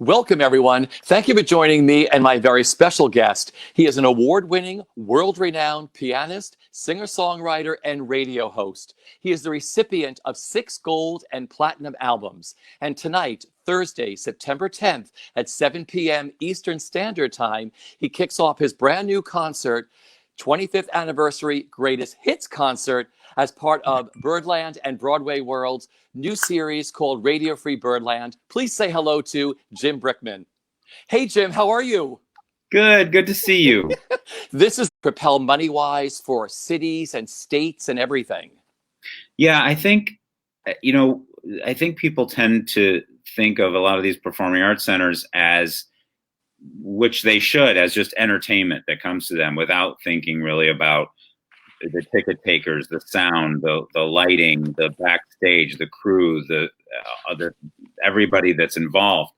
Welcome, everyone. Thank you for joining me and my very special guest. He is an award-winning, world-renowned pianist, singer-songwriter, and radio host. He is the recipient of 6 gold and platinum albums. And tonight, Thursday, September 10th at 7 p.m. Eastern Standard Time, he kicks off his brand new concert, 25th Anniversary Greatest Hits Concert, as part of Birdland and BroadwayWorld's new series called Radio Free Birdland. Please say hello to Jim Brickman. Hey, Jim, how are you? Good to see you. This is propel money-wise for cities and states and everything. Yeah, I think people tend to think of a lot of these performing arts centers as, which they should, as just entertainment that comes to them without thinking really about the ticket takers, the sound, the lighting, the backstage, the crew, the everybody that's involved.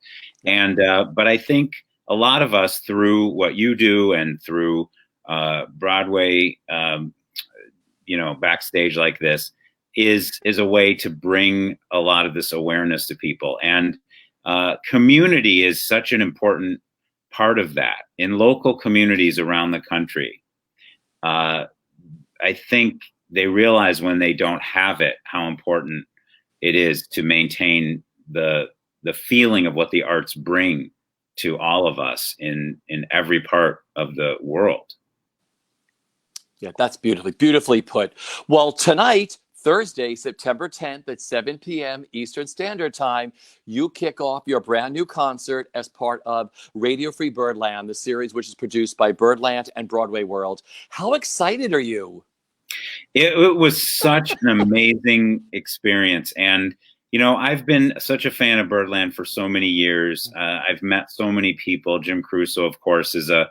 And but I think a lot of us, through what you do and through Broadway, backstage like this, is a way to bring a lot of this awareness to people. And community is such an important part of that in local communities around the country. I think they realize when they don't have it, how important it is to maintain the feeling of what the arts bring to all of us in every part of the world. Yeah, that's beautifully put. Well, tonight, Thursday, September 10th at 7 p.m. Eastern Standard Time, you kick off your brand new concert as part of Radio Free Birdland, the series which is produced by Birdland and BroadwayWorld. How excited are you? It was such an amazing experience. And, I've been such a fan of Birdland for so many years. I've met so many people. Jim Caruso, of course, is a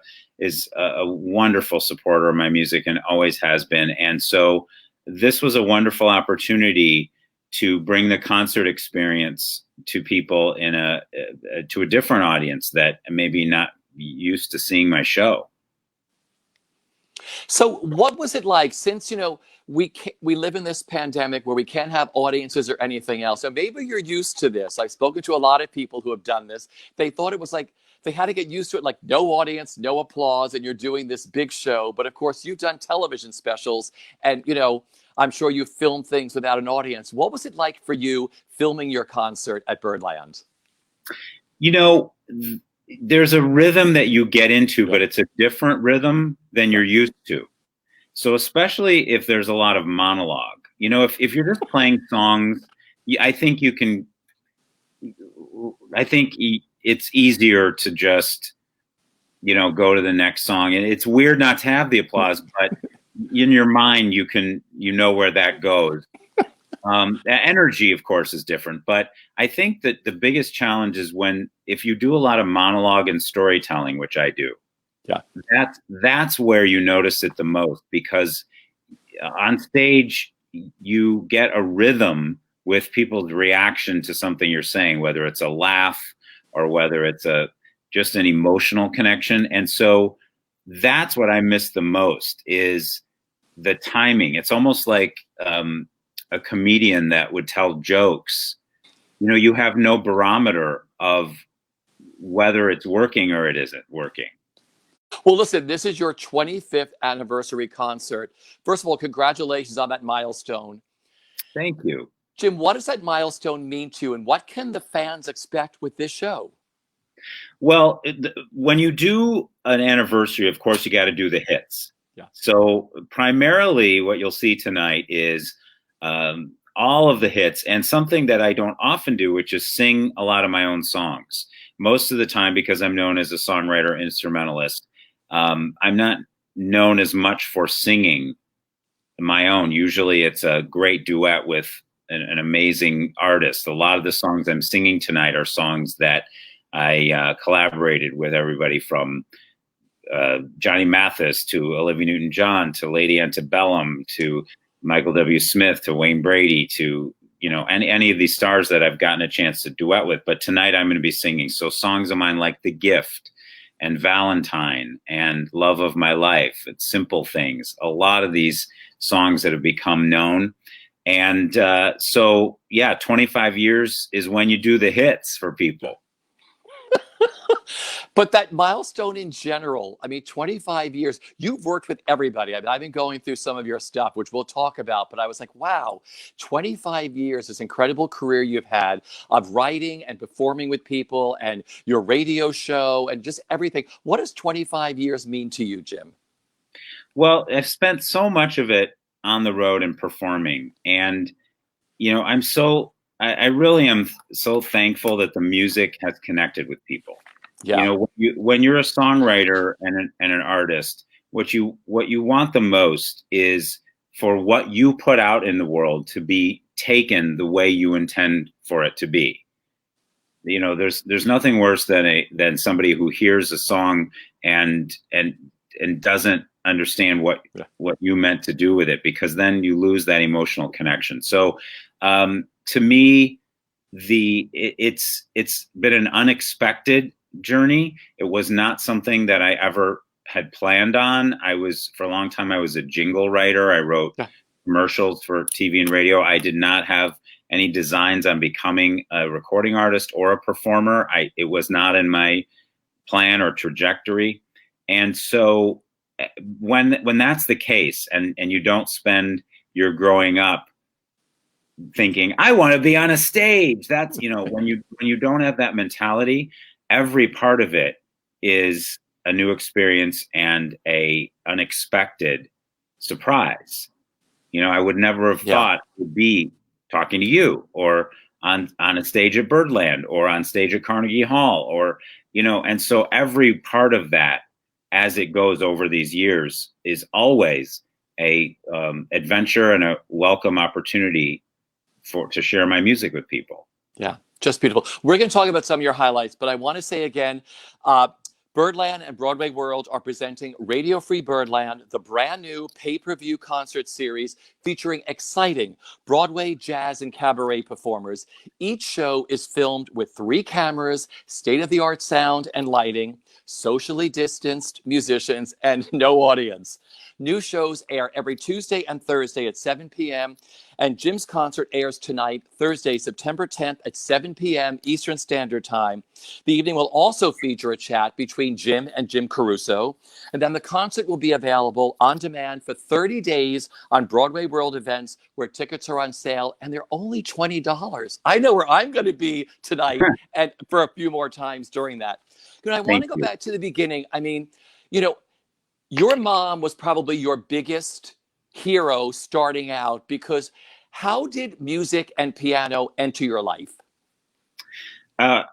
wonderful supporter of my music and always has been. And so this was a wonderful opportunity to bring the concert experience to people to a different audience that maybe not used to seeing my show. So what was it like, since, we live in this pandemic where we can't have audiences or anything else? So maybe you're used to this. I've spoken to a lot of people who have done this. They thought it was like they had to get used to it, like no audience, no applause, and you're doing this big show. But of course, you've done television specials and, I'm sure you filmed things without an audience. What was it like for you filming your concert at Birdland? There's a rhythm that you get into, but it's a different rhythm than you're used to. So especially if there's a lot of monologue, if you're just playing songs, I think it's easier to just, go to the next song. And it's weird not to have the applause, but in your mind, you know where that goes. The energy, of course, is different, but I think that the biggest challenge is if you do a lot of monologue and storytelling, which I do. Yeah, that's where you notice it the most, because on stage you get a rhythm with people's reaction to something you're saying, whether it's a laugh or whether it's just an emotional connection. And so that's what I miss the most, is the timing. It's almost like a comedian that would tell jokes. You have no barometer of whether it's working or it isn't working. Well, listen, this is your 25th anniversary concert. First of all, congratulations on that milestone. Thank you. Jim, what does that milestone mean to you, and what can the fans expect with this show? Well, when you do an anniversary, of course, you got to do the hits. Yeah. So primarily what you'll see tonight is all of the hits, and something that I don't often do, which is sing a lot of my own songs. Most of the time, because I'm known as a songwriter instrumentalist, I'm not known as much for singing my own. Usually it's a great duet with an amazing artist. A lot of the songs I'm singing tonight are songs that I collaborated with everybody from Johnny Mathis to Olivia Newton-John to Lady Antebellum to Michael W. Smith to Wayne Brady to, any of these stars that I've gotten a chance to duet with. But tonight I'm going to be singing songs of mine like The Gift and Valentine and Love of My Life. It's Simple Things. A lot of these songs that have become known. And so, yeah, 25 years is when you do the hits for people. But that milestone in general, I mean, 25 years, you've worked with everybody. I mean, I've been going through some of your stuff, which we'll talk about, but I was like, wow, 25 years, this incredible career you've had of writing and performing with people and your radio show and just everything. What does 25 years mean to you, Jim? Well, I've spent so much of it on the road and performing. And, I really am so thankful that the music has connected with people. Yeah. When you're a songwriter and an artist, what you want the most is for what you put out in the world to be taken the way you intend for it to be. There's nothing worse than somebody who hears a song and doesn't understand what you meant to do with it, because then you lose that emotional connection. So to me, it's been an unexpected journey. It was not something that I ever had planned on. For a long time, I was a jingle writer. I wrote commercials for TV and radio. I did not have any designs on becoming a recording artist or a performer. It was not in my plan or trajectory. And so when that's the case, and you don't spend your growing up thinking, I want to be on a stage, that's, when you don't have that mentality, every part of it is a new experience and a unexpected surprise. I would never have thought it would be talking to you, or on a stage at Birdland, or on stage at Carnegie Hall, or, and so every part of that, as it goes over these years, is always a adventure and a welcome opportunity to share my music with people. Yeah, just beautiful. We're going to talk about some of your highlights, but I want to say again, Birdland and BroadwayWorld are presenting Radio Free Birdland, the brand new pay-per-view concert series featuring exciting Broadway, jazz, and cabaret performers. Each show is filmed with 3 cameras, state-of-the-art sound and lighting, socially distanced musicians, and no audience. New shows air every Tuesday and Thursday at 7 p.m. And Jim's concert airs tonight, Thursday, September 10th at 7 p.m. Eastern Standard Time. The evening will also feature a chat between Jim and Jim Caruso. And then the concert will be available on demand for 30 days on BroadwayWorld events, where tickets are on sale, and they're only $20. I know where I'm going to be tonight and for a few more times during that. I want to go back to the beginning. I mean, your mom was probably your biggest hero starting out, because how did music and piano enter your life? I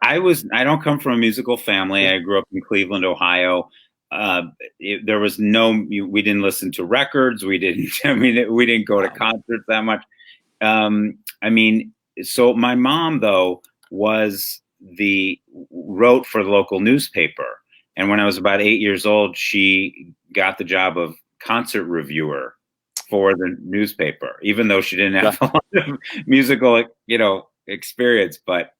don't come from a musical family. I grew up in Cleveland, Ohio. We didn't listen to records. We didn't go to concerts that much. So my mom, though, wrote for the local newspaper. And when I was about 8 years old, she got the job of concert reviewer for the newspaper, even though she didn't have a lot of musical, experience. But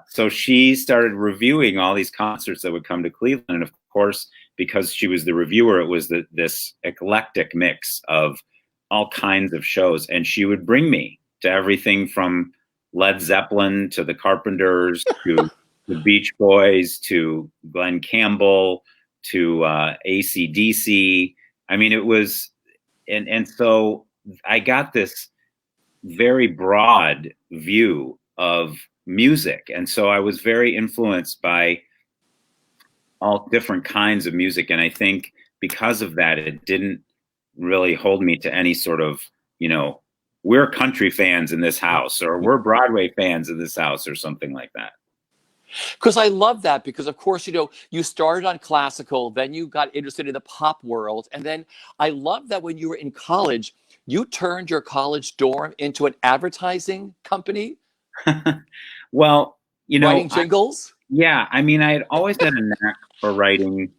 so she started reviewing all these concerts that would come to Cleveland. And of course, because she was the reviewer, it was this eclectic mix of all kinds of shows. And she would bring me to everything from Led Zeppelin to the Carpenters to the Beach Boys to Glenn Campbell to AC/DC. It was, and so I got this very broad view of music. And so I was very influenced by all different kinds of music. And I think because of that, it didn't really hold me to any sort of, we're country fans in this house, or we're Broadway fans in this house, or something like that. Because I love that, because of course, you started on classical, then you got interested in the pop world. And then I love that when you were in college, you turned your college dorm into an advertising company. Well, writing jingles. I had always had a knack for writing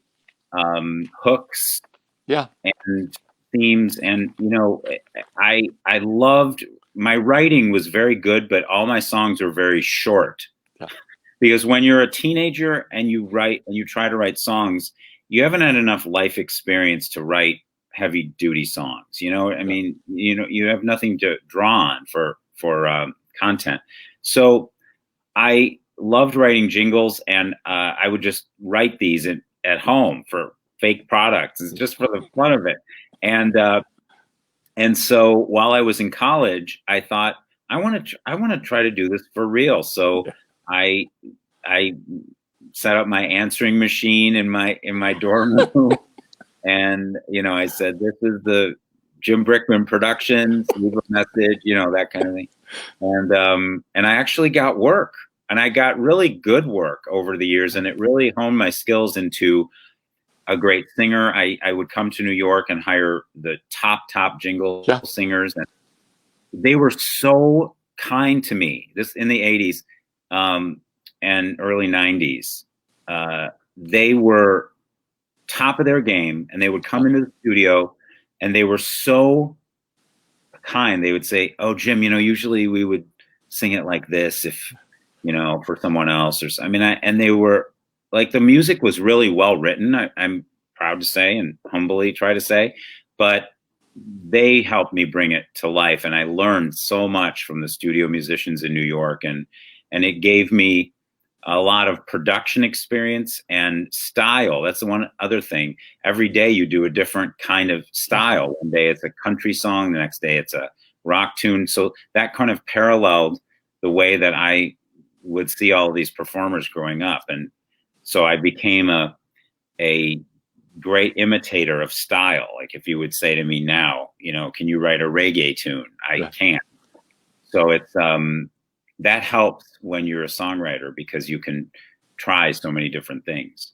hooks and themes. And, I loved, my writing was very good, but all my songs were very short. Because when you're a teenager and you try to write songs, you haven't had enough life experience to write heavy duty songs. You have nothing to draw on for content. So I loved writing jingles, and I would just write these at home for fake products, just for the fun of it. And so while I was in college, I thought I want to try to do this for real. So I set up my answering machine in my dorm room, and I said, "This is the Jim Brickman Productions, leave a message," that kind of thing. And I actually got work, and I got really good work over the years, and it really honed my skills into a great singer. I would come to New York and hire the top jingle singers, and they were so kind to me. This in the 80s and early 90s. They were top of their game, and they would come into the studio, and they were so kind. They would say, "Oh, Jim, usually we would sing it like this if, for someone else," or something. And they were like, the music was really well written. I'm proud to say, and humbly try to say, but they helped me bring it to life. And I learned so much from the studio musicians in New York, and it gave me a lot of production experience and style. That's the one other thing. Every day you do a different kind of style. One day it's a country song, the next day it's a rock tune. So that kind of paralleled the way that I would see all of these performers growing up. And so I became a great imitator of style. Like if you would say to me now, can you write a reggae tune? I can't. So it's that helps when you're a songwriter, because you can try so many different things.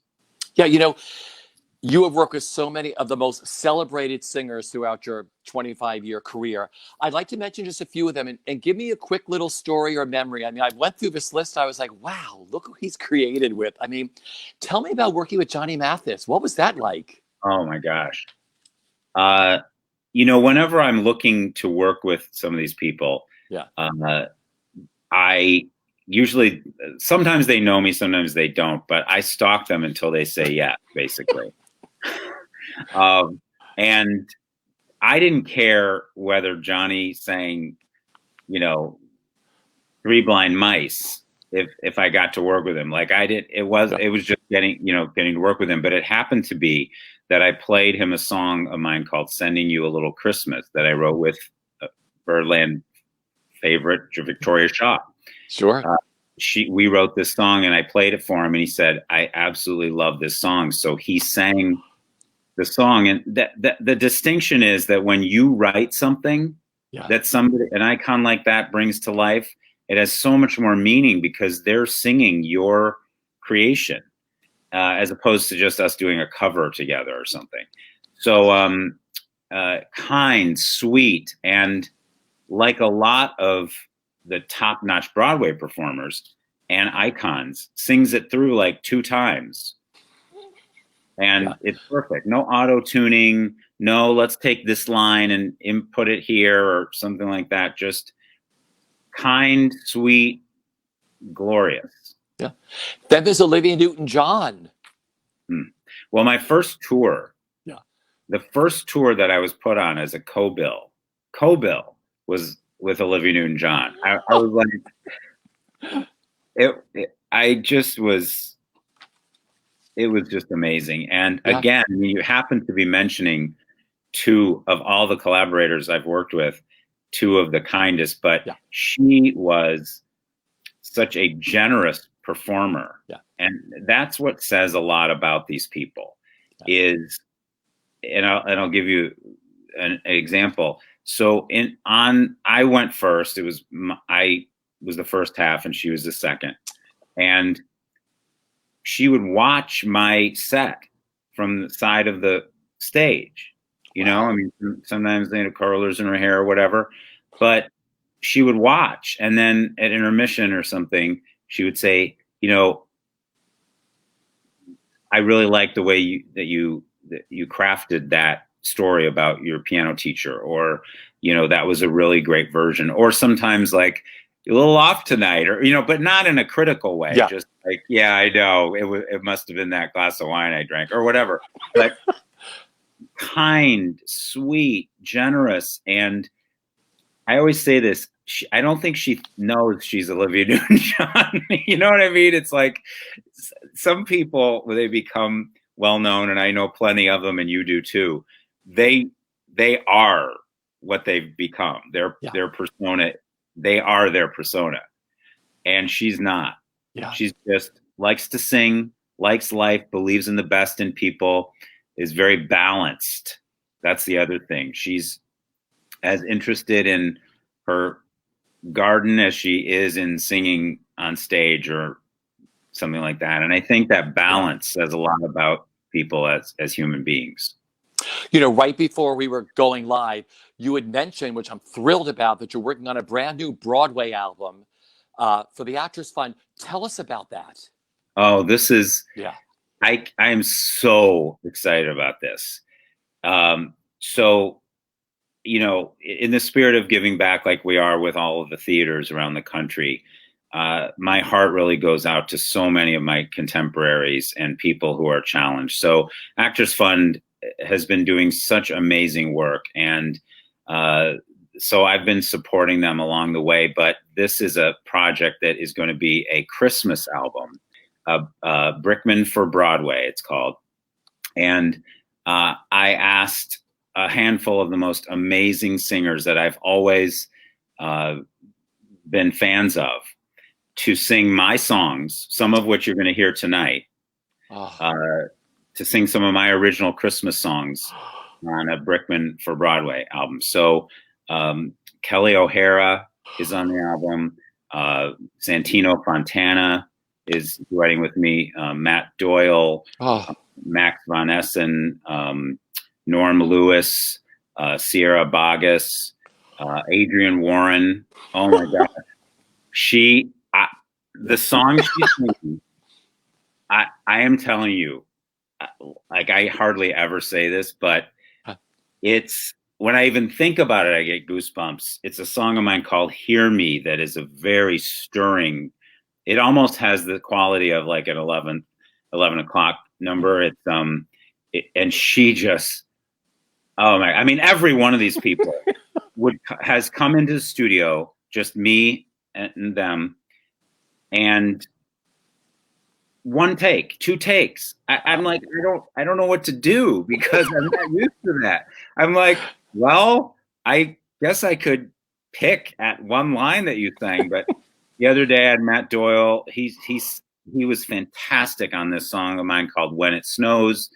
Yeah, you have worked with so many of the most celebrated singers throughout your 25-year career. I'd like to mention just a few of them and give me a quick little story or memory. I went through this list. I was like, wow, look who he's created with. Tell me about working with Johnny Mathis. What was that like? Oh my gosh. Whenever I'm looking to work with some of these people, I usually, sometimes they know me, sometimes they don't, but I stalk them until they say yes, basically. And I didn't care whether Johnny sang, Three Blind Mice if I got to work with him. Like I did, it was just getting to work with him. But it happened to be that I played him a song of mine called "Sending You a Little Christmas" that I wrote with Birdland favorite Victoria Shaw. Sure. We wrote this song, and I played it for him, and he said, "I absolutely love this song." So he sang the song, and the distinction is that when you write something that an icon like that brings to life, it has so much more meaning because they're singing your creation, as opposed to just us doing a cover together or something. So kind, sweet, and like a lot of the top-notch Broadway performers and icons, sings it through like 2 times. And it's perfect. No auto-tuning, no let's take this line and input it here or something like that. Just kind, sweet, glorious. Yeah. Then there's Olivia Newton-John. Well, my first tour, the first tour that I was put on as a co-bill was with Olivia Newton-John. I was like, it was just amazing. And again, you happen to be mentioning 2 of all the collaborators I've worked with, 2 of the kindest, but she was such a generous performer. And that's what says a lot about these people is, and I'll give you an example. So I went first. I was the first half and she was the second. And she would watch my set from the side of the stage. Sometimes they had curlers in her hair or whatever, but she would watch. And then at intermission or something, she would say, I really like the way that you crafted that story about your piano teacher, or, that was a really great version. Or sometimes like, a little off tonight, or, but not in a critical way. Just like, I know it must have been that glass of wine I drank or whatever. But kind, sweet, generous, and I always say this. I don't think she knows she's Olivia Newton-John. You know what I mean? It's like some people, when they become well known, and I know plenty of them, and you do too. They are what they've become. Their persona. They are their persona, and she's not. Yeah. She's just likes to sing, likes life, believes in the best in people, is very balanced. That's the other thing. She's as interested in her garden as she is in singing on stage or something like that. And I think that balance says a lot about people as human beings. You know, right before we were going live, you had mentioned, which I'm thrilled about, that you're working on a brand new Broadway album for the Actors Fund. Tell us about that. Oh, this is, I am so excited about this. So, you know, in the spirit of giving back, like we are with all of the theaters around the country, my heart really goes out to so many of my contemporaries and people who are challenged. So Actors Fund has been doing such amazing work. And so I've been supporting them along the way, but this is a project that is going to be a Christmas album, Brickman for Broadway, it's called. And I asked a handful of the most amazing singers that I've always been fans of to sing my songs, some of which you're going to hear tonight, to sing some of my original Christmas songs on a Brickman for Broadway album. So Kelly O'Hara is on the album. Santino Fontana is duetting with me. Matt Doyle, Max Von Essen, Norm Lewis, Sierra Bogus, Adrienne Warren. Oh my God. The song she's singing, I am telling you, like I hardly ever say this, but it's, when I even think about it, I get goosebumps. It's a song of mine called Hear Me that is a very stirring, it almost has the quality of like an 11 o'clock number. It's, and she just, oh my, I mean, every one of these people has come into the studio, just me and them, and one take, two takes. I'm like, I don't know what to do because I'm not used to that. I'm like, well, I guess I could pick at one line that you sang, but the other day I had Matt Doyle. He was fantastic on this song of mine called When It Snows.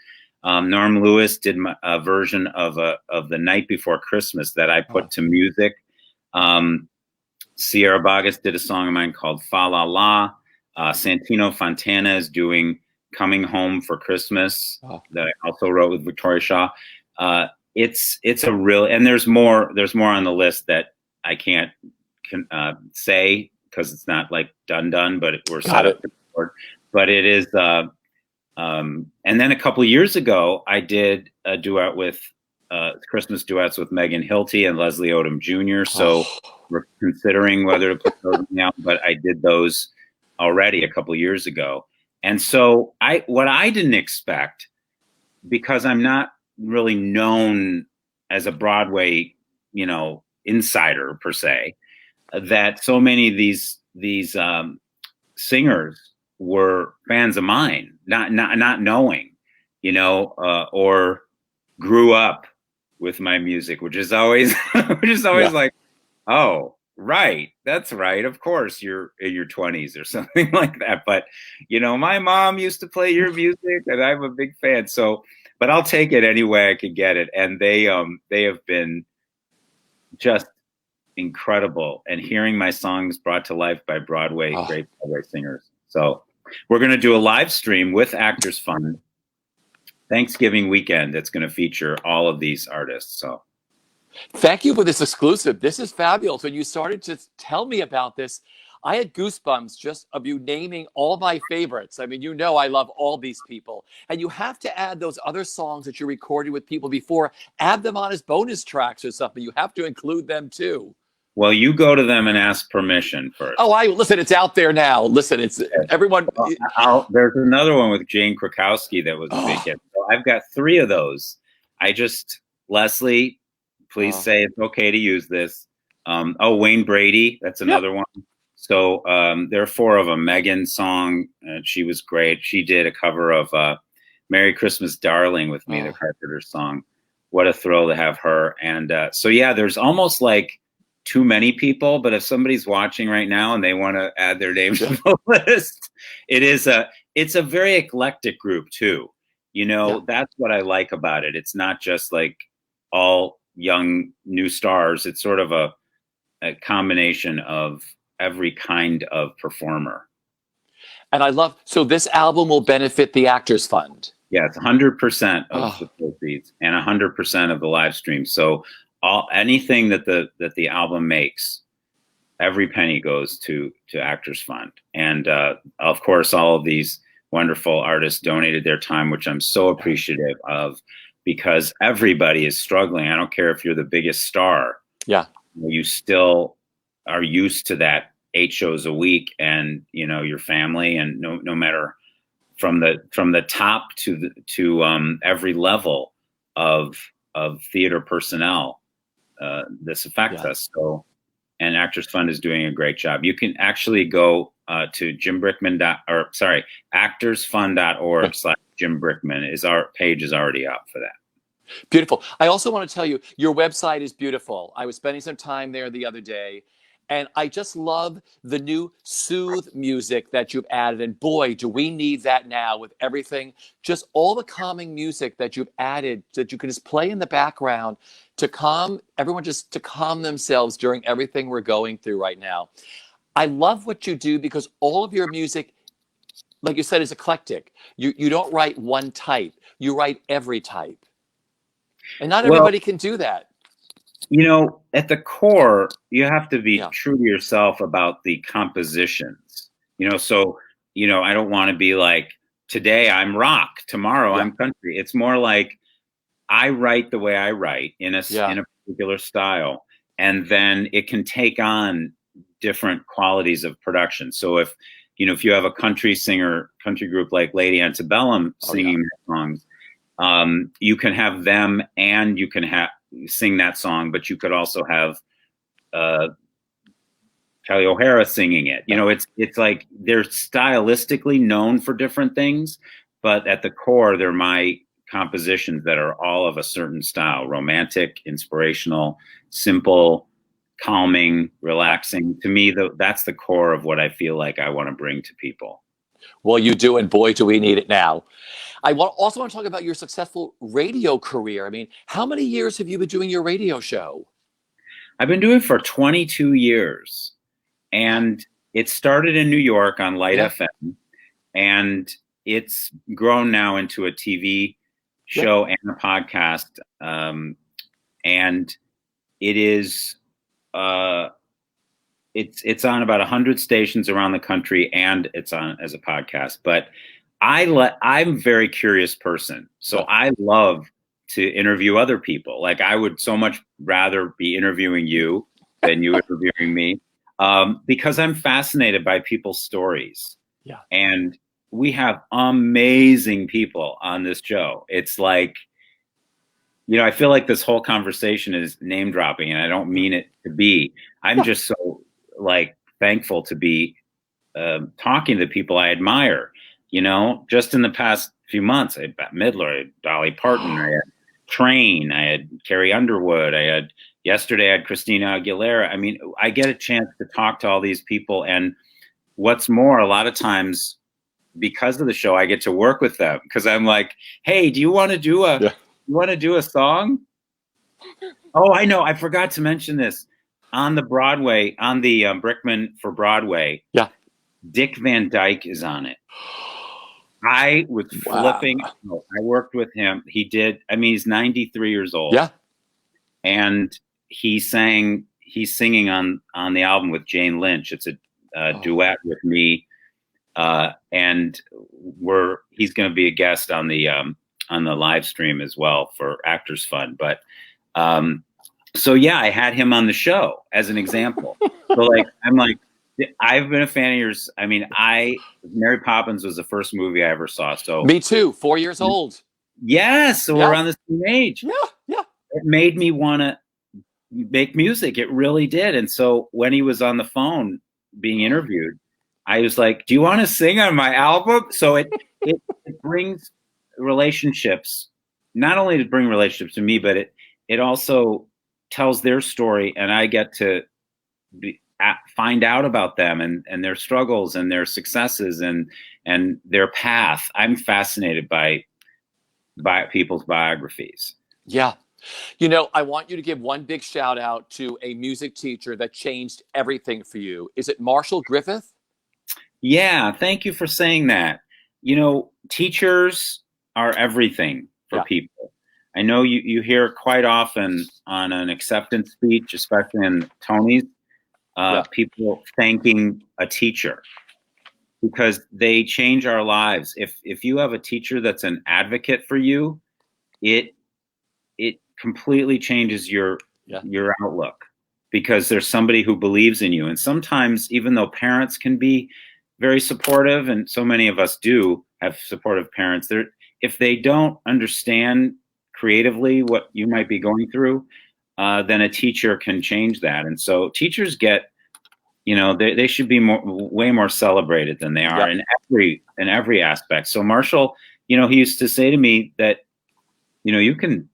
Norm Lewis did a version of The Night Before Christmas that I put to music. Sierra Bogus did a song of mine called Fa La La. Santino Fontana is doing Coming Home for Christmas that I also wrote with Victoria Shaw. It's a real, and there's more on the list that I can't say because it's not like done, but we're set up for it. But it is, and then a couple of years ago, I did a duet with Christmas duets with Megan Hilty and Leslie Odom Jr. So we're considering whether to put those in the album, but I did those already a couple of years ago. And so what I didn't expect, because I'm not really known as a Broadway, you know, insider per se, that so many of these singers were fans of mine, not knowing, you know, or grew up with my music, which is always like, oh, right, that's right. Of course, you're in your 20s or something like that. But you know, my mom used to play your music, and I'm a big fan. So, but I'll take it any way I could get it. And they have been just incredible. And hearing my songs brought to life by great Broadway singers. So we're going to do a live stream with Actors Fund Thanksgiving weekend. That's going to feature all of these artists. So thank you for this exclusive. This is fabulous. When you started to tell me about this, I had goosebumps just of you naming all my favorites. I mean, you know, I love all these people. And you have to add those other songs that you recorded with people before, add them on as bonus tracks or something. You have to include them too. Well, you go to them and ask permission first. Oh, listen, it's out there now. Listen, it's everyone. There's another one with Jane Krakowski that was a big hit. So I've got 3 of those. Leslie, please say it's okay to use this. Oh, Wayne Brady, that's Yeah. another one. So there are 4 of them. Megan's song, she was great. She did a cover of Merry Christmas, Darling with me, the Carpenters song. What a thrill to have her. And so, yeah, there's almost like too many people, but if somebody's watching right now and they want to add their name to the list, it's a very eclectic group too. You know, that's what I like about it. It's not just like all young new stars. It's sort of a combination of every kind of performer. And I love, so this album will benefit the Actors Fund. Yeah, it's 100% of the proceeds and 100% of the live stream. So anything that the album makes, every penny goes to Actors Fund. And of course, all of these wonderful artists donated their time, which I'm so appreciative of, because everybody is struggling. I don't care if you're the biggest star. Yeah. You still are used to that 8 shows a week, and you know your family, and no matter from the top to every level of theater personnel, this affects us. So, and Actors Fund is doing a great job. You can actually go to actorsfund.org/Jim Brickman. Our page is already up for that. Beautiful. I also want to tell you, your website is beautiful. I was spending some time there the other day, and I just love the new Soothe music that you've added. And boy, do we need that now with everything. Just all the calming music that you've added that you can just play in the background to calm everyone, just to calm themselves during everything we're going through right now. I love what you do because all of your music, like you said, is eclectic. You don't write one type. You write every type. And not everybody can do that. You know, at the core, you have to be true to yourself about the compositions. You know, so, you know, I don't want to be like, today I'm rock, tomorrow I'm country. It's more like I write the way I write in a particular style, and then it can take on different qualities of production. So if you have a country group like Lady Antebellum singing songs, you can have them and you can sing that song, but you could also have Kelly O'Hara singing it. You know, it's like they're stylistically known for different things, but at the core, they're my compositions that are all of a certain style: romantic, inspirational, simple, calming, relaxing. To me, that's the core of what I feel like I want to bring to people. Well, you do, and boy, do we need it now. I also want to talk about your successful radio career. I mean, how many years have you been doing your radio show? I've been doing it for 22 years. And it started in New York on Light FM. And it's grown now into a TV show and a podcast. And it is... it's on about 100 stations around the country, and it's on as a podcast. But I'm a very curious person, so I love to interview other people. Like, I would so much rather be interviewing you than you interviewing me, because I'm fascinated by people's stories. Yeah, and we have amazing people on this show. It's like, you know, I feel like this whole conversation is name dropping, and I don't mean it to be. I'm just so thankful to be talking to people I admire. You know, just in the past few months, I had Bette Midler, I had Dolly Parton, I had Train, I had Carrie Underwood, yesterday I had Christina Aguilera. I mean, I get a chance to talk to all these people, and what's more, a lot of times because of the show, I get to work with them, because I'm like, hey, do you want to do a song? Oh, I know. I forgot to mention this. On the Brickman for Broadway, Dick Van Dyke is on it. I was flipping. I worked with him. He's 93 years old. Yeah. And he's singing on the album with Jane Lynch. It's a duet with me. And he's going to be a guest on the live stream as well for Actors Fund. But, so yeah, I had him on the show as an example. So I've been a fan of yours. I mean, Mary Poppins was the first movie I ever saw. So me too. 4 years old. Yes. So we're on the same age. Yeah. Yeah. It made me want to make music. It really did. And so when he was on the phone being interviewed, I was like, do you want to sing on my album? So it brings relationships, not only to bring relationships to me, but it also tells their story, and I get to find out about them and their struggles and their successes and their path. I'm fascinated by people's biographies. Yeah. You know, I want you to give one big shout out to a music teacher that changed everything for you. Is it Marshall Griffith? Yeah, thank you for saying that. You know, teachers are everything for people. I know you hear quite often on an acceptance speech, especially in Tony's, people thanking a teacher because they change our lives. If you have a teacher that's an advocate for you, it completely changes your outlook, because there's somebody who believes in you. And sometimes, even though parents can be very supportive, and so many of us do have supportive parents, if they don't understand creatively what you might be going through, then a teacher can change that. And so teachers get, you know, they should be way more celebrated than they are in every aspect. So Marshall, you know, he used to say to me that, you know, you can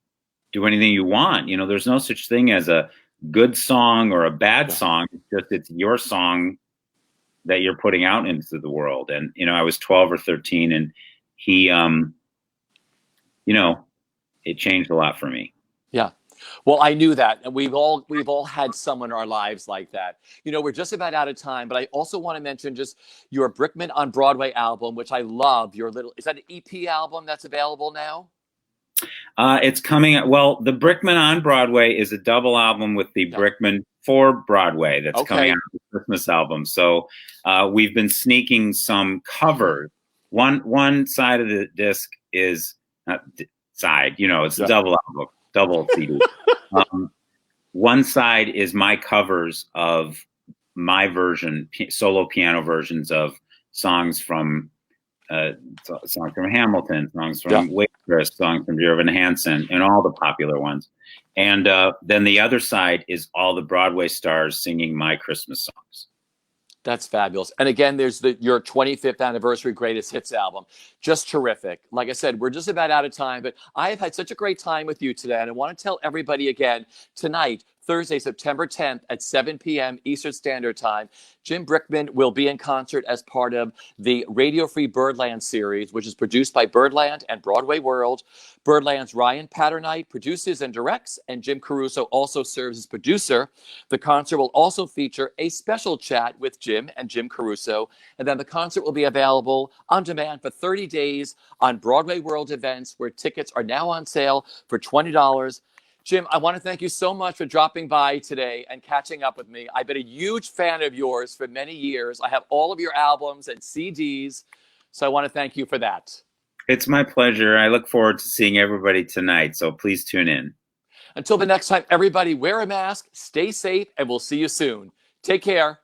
do anything you want. You know, there's no such thing as a good song or a bad song. It's your song that you're putting out into the world. And, you know, I was 12 or 13, and he, you know, it changed a lot for me. Yeah. Well, I knew that. And we've all had someone in our lives like that. You know, we're just about out of time, but I also want to mention just your Brickman on Broadway album, which I love. Is that an EP album that's available now? It's coming. Well, the Brickman on Broadway is a double album with the Brickman for Broadway that's coming out, the Christmas album. So we've been sneaking some covers. One side of the disc is side, you know, it's a double album, double CD. One side is my covers of my version, solo piano versions of songs from Hamilton, songs from Waitress, songs from Dear Evan Hansen, and all the popular ones. And then the other side is all the Broadway stars singing my Christmas songs. That's fabulous. And again, there's your 25th anniversary greatest hits album. Just terrific. Like I said, we're just about out of time, but I have had such a great time with you today. And I want to tell everybody again, tonight, Thursday, September 10th at 7 p.m. Eastern Standard Time, Jim Brickman will be in concert as part of the Radio Free Birdland series, which is produced by Birdland and BroadwayWorld. Birdland's Ryan Patternite produces and directs, and Jim Caruso also serves as producer. The concert will also feature a special chat with Jim and Jim Caruso, and then the concert will be available on demand for 30 days on BroadwayWorld events, where tickets are now on sale for $20. Jim, I want to thank you so much for dropping by today and catching up with me. I've been a huge fan of yours for many years. I have all of your albums and CDs, so I want to thank you for that. It's my pleasure. I look forward to seeing everybody tonight, so please tune in. Until the next time, everybody, wear a mask, stay safe, and we'll see you soon. Take care.